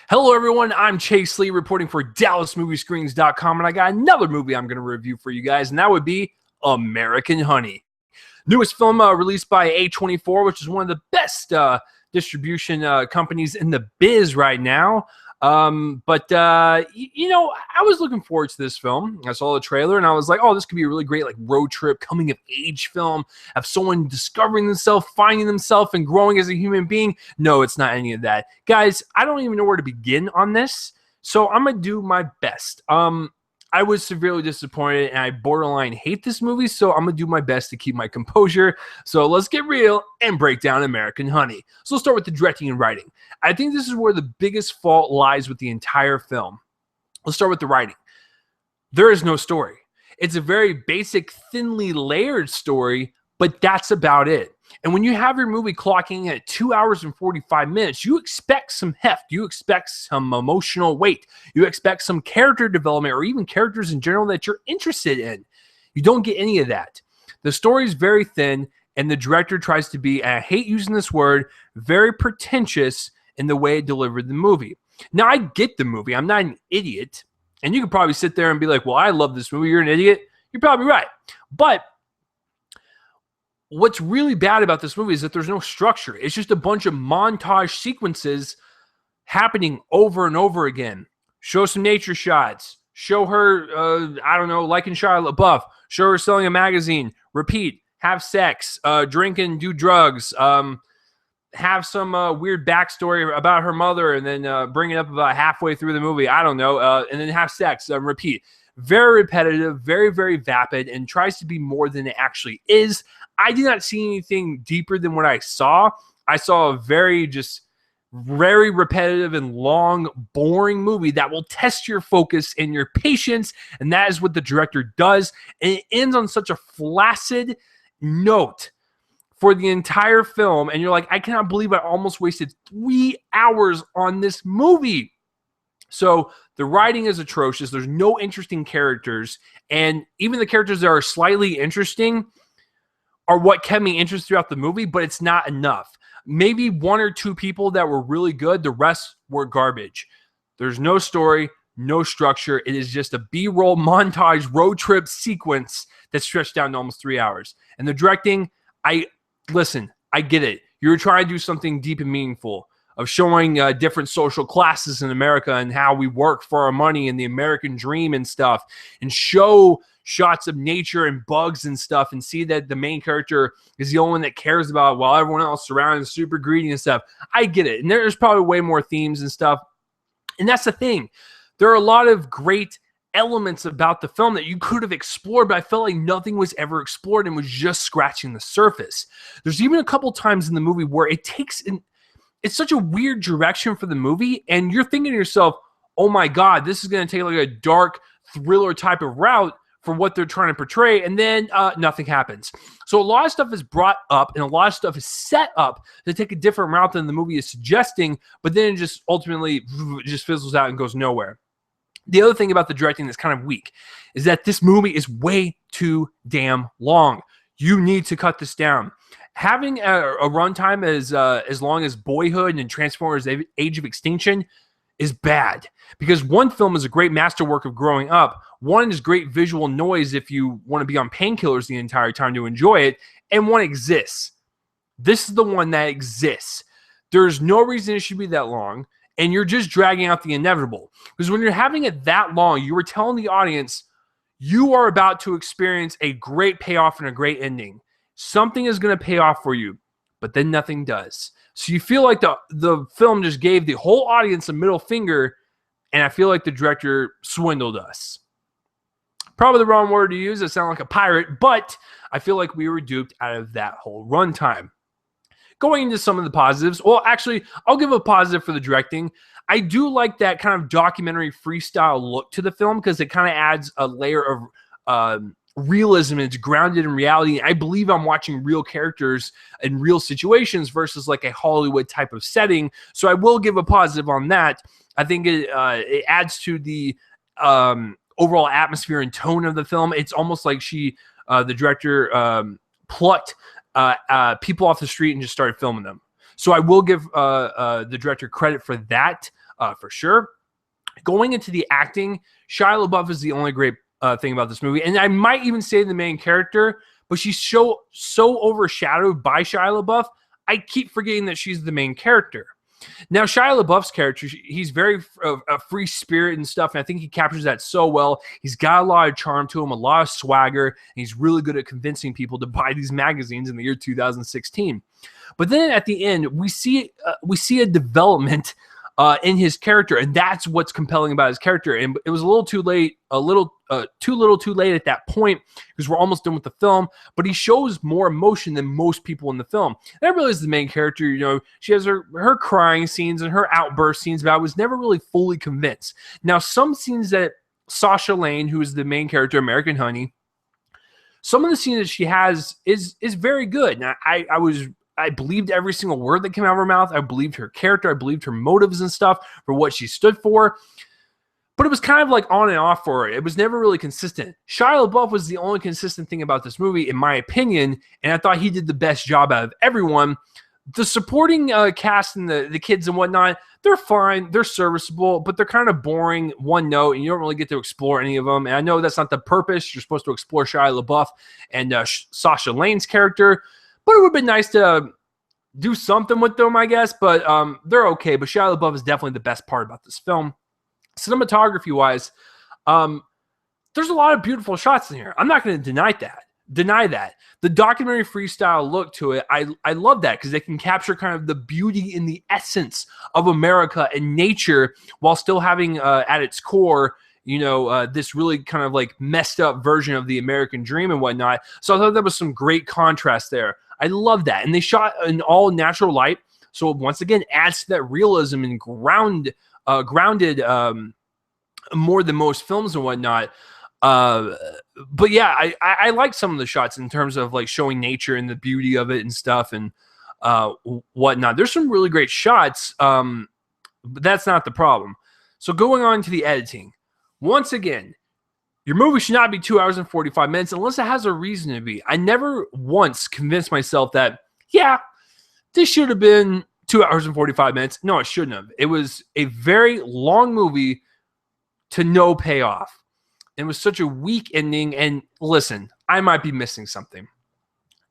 Hello, everyone. I'm Chase Lee reporting for DallasMovieScreens.com, and I got another movie I'm going to review for you guys, and that would be American Honey. Newest film released by A24, which is one of the best distribution companies in the biz right now. I was looking forward to this film. I saw the trailer and I was like, oh, this could be a really great like road trip, coming of age film of someone discovering themselves, finding themselves, and growing as a human being. No, it's not any of that. Guys, I don't even know where to begin on this. So I'm going to do my best. I was severely disappointed and I borderline hate this movie, so I'm going to do my best to keep my composure. So let's get real and break down American Honey. So let's start with the directing and writing. I think this is where the biggest fault lies with the entire film. Let's start with the writing. There is no story. It's a very basic, thinly layered story, but that's about it. And when you have your movie clocking at 2 hours and 45 minutes, you expect some heft. You expect some emotional weight. You expect some character development or even characters in general that you're interested in. You don't get any of that. The story is very thin, and the director tries to be, and I hate using this word, very pretentious in the way it delivered the movie. Now, I get the movie. I'm not an idiot. And you could probably sit there and be like, well, I love this movie. You're an idiot. You're probably right. But what's really bad about this movie is that there's no structure. It's just a bunch of montage sequences happening over and over again. Show some nature shots. Show her, liking Shia LaBeouf. Show her selling a magazine. Repeat. Have sex. Drink and do drugs. Have some weird backstory about her mother and then bring it up about halfway through the movie. I don't know. And then have sex. Repeat. Very repetitive, very, very vapid, and tries to be more than it actually is. I did not see anything deeper than what I saw. I saw a very repetitive and long, boring movie that will test your focus and your patience, and that is what the director does. And it ends on such a flaccid note for the entire film, and you're like, I cannot believe I almost wasted 3 hours on this movie. So the writing is atrocious. There's no interesting characters, and even the characters that are slightly interesting are what kept me interested throughout the movie, but it's not enough. Maybe one or two people that were really good. The rest were garbage. There's no story, no structure. It is just a B-roll montage road trip sequence that stretched down to almost 3 hours. And the directing, I get it. You're trying to do something deep and meaningful of showing different social classes in America and how we work for our money and the American dream and stuff, and show shots of nature and bugs and stuff, and see that the main character is the only one that cares about it while everyone else around is super greedy and stuff. I get it. And there's probably way more themes and stuff. And that's the thing. There are a lot of great elements about the film that you could have explored, but I felt like nothing was ever explored and was just scratching the surface. There's even a couple times in the movie where it's such a weird direction for the movie, and you're thinking to yourself, oh my God, this is going to take like a dark thriller type of route for what they're trying to portray, and then nothing happens. So a lot of stuff is brought up, and a lot of stuff is set up to take a different route than the movie is suggesting, but then it just ultimately just fizzles out and goes nowhere. The other thing about the directing that's kind of weak is that this movie is way too damn long. You need to cut this down. Having a runtime as long as Boyhood and Transformers Age of Extinction is bad, because one film is a great masterwork of growing up. One is great visual noise if you want to be on painkillers the entire time to enjoy it, and one exists. This is the one that exists. There's no reason it should be that long, and you're just dragging out the inevitable. Because when you're having it that long, you are telling the audience you are about to experience a great payoff and a great ending. Something is going to pay off for you, but then nothing does. So you feel like the film just gave the whole audience a middle finger, and I feel like the director swindled us. Probably the wrong word to use. I sound like a pirate, but I feel like we were duped out of that whole runtime. Going into some of the positives, well, actually, I'll give a positive for the directing. I do like that kind of documentary freestyle look to the film, because it kind of adds a layer of realism, and it's grounded in reality. I believe I'm watching real characters in real situations versus like a Hollywood type of setting. So I will give a positive on that. I think it adds to the overall atmosphere and tone of the film. It's almost like the director plucked people off the street and just started filming them. So I will give the director credit for that for sure. Going into the acting, Shia LaBeouf is the only great thing about this movie. And I might even say the main character, but she's so overshadowed by Shia LaBeouf, I keep forgetting that she's the main character. Now, Shia LaBeouf's character, he's very a free spirit and stuff, and I think he captures that so well. He's got a lot of charm to him, a lot of swagger, and he's really good at convincing people to buy these magazines in the year 2016. But then at the end, we see a development in his character, and that's what's compelling about his character. And it was a little too late, too little too late at that point, because we're almost done with the film, but he shows more emotion than most people in the film. And I realize the main character, you know, she has her crying scenes and her outburst scenes, but I was never really fully convinced. Now, some scenes that Sasha Lane, who is the main character, American Honey, some of the scenes that she has is very good. And I believed every single word that came out of her mouth. I believed her character. I believed her motives and stuff for what she stood for. But it was kind of like on and off for her. It was never really consistent. Shia LaBeouf was the only consistent thing about this movie, in my opinion, and I thought he did the best job out of everyone. The supporting cast and the kids and whatnot, they're fine. They're serviceable, but they're kind of boring, one note, and you don't really get to explore any of them. And I know that's not the purpose. You're supposed to explore Shia LaBeouf and Sasha Lane's character. But it would have been nice to do something with them, I guess. But they're okay. But Shia LaBeouf is definitely the best part about this film. Cinematography-wise, there's a lot of beautiful shots in here. I'm not going to deny that. The documentary freestyle look to it, I love that, because they can capture kind of the beauty and the essence of America and nature while still having at its core, you know, this really kind of like messed up version of the American dream and whatnot. So I thought there was some great contrast there. I love that. And they shot in all natural light. So once again, adds to that realism and grounded more than most films and whatnot. But yeah, I like some of the shots in terms of like showing nature and the beauty of it and stuff and whatnot. There's some really great shots, but that's not the problem. So going on to the editing. Once again, your movie should not be 2 hours and 45 minutes unless it has a reason to be. I never once convinced myself that, yeah, this should have been 2 hours and 45 minutes. No, it shouldn't have. It was a very long movie to no payoff. It was such a weak ending. And listen, I might be missing something.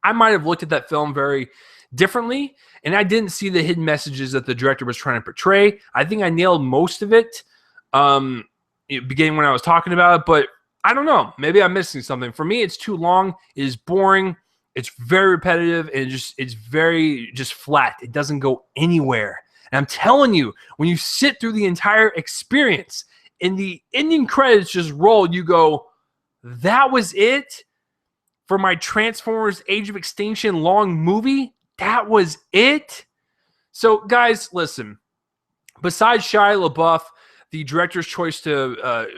I might have looked at that film very differently, and I didn't see the hidden messages that the director was trying to portray. I think I nailed most of it, beginning when I was talking about it, but I don't know. Maybe I'm missing something. For me, it's too long. It is boring. It's very repetitive, and it's very just flat. It doesn't go anywhere. And I'm telling you, when you sit through the entire experience and the ending credits just roll, you go, that was it for my Transformers Age of Extinction long movie? That was it? So, guys, listen. Besides Shia LaBeouf, the director's choice to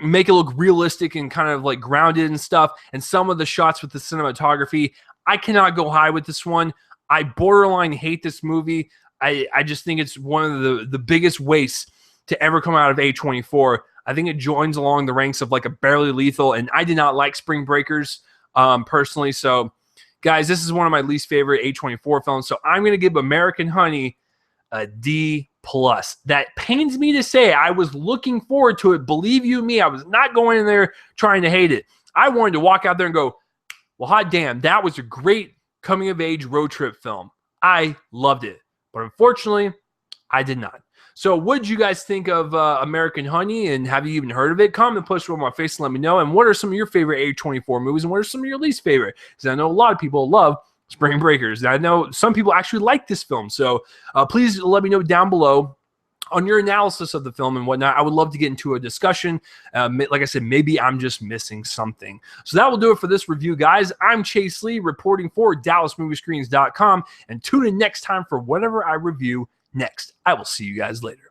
make it look realistic and kind of like grounded and stuff, and some of the shots with the cinematography, I cannot go high with this one. I borderline hate this movie. I just think it's one of the biggest wastes to ever come out of A24. I think it joins along the ranks of like a Barely Lethal, and I did not like Spring Breakers personally. So, guys, this is one of my least favorite A24 films. So I'm going to give American Honey a D+. That pains me to say. I was looking forward to it. Believe you me, I was not going in there trying to hate it. I wanted to walk out there and go, well, hot damn, that was a great coming-of-age road trip film. I loved it. But unfortunately, I did not. So what did you guys think of American Honey, and have you even heard of it? Comment, post it on my face and let me know. And what are some of your favorite A24 movies, and what are some of your least favorite? Because I know a lot of people love Spring Breakers. I know some people actually like this film. So please let me know down below on your analysis of the film and whatnot. I would love to get into a discussion. Like I said, maybe I'm just missing something. So that will do it for this review, guys. I'm Chase Lee reporting for DallasMovieScreens.com, and tune in next time for whatever I review next. I will see you guys later.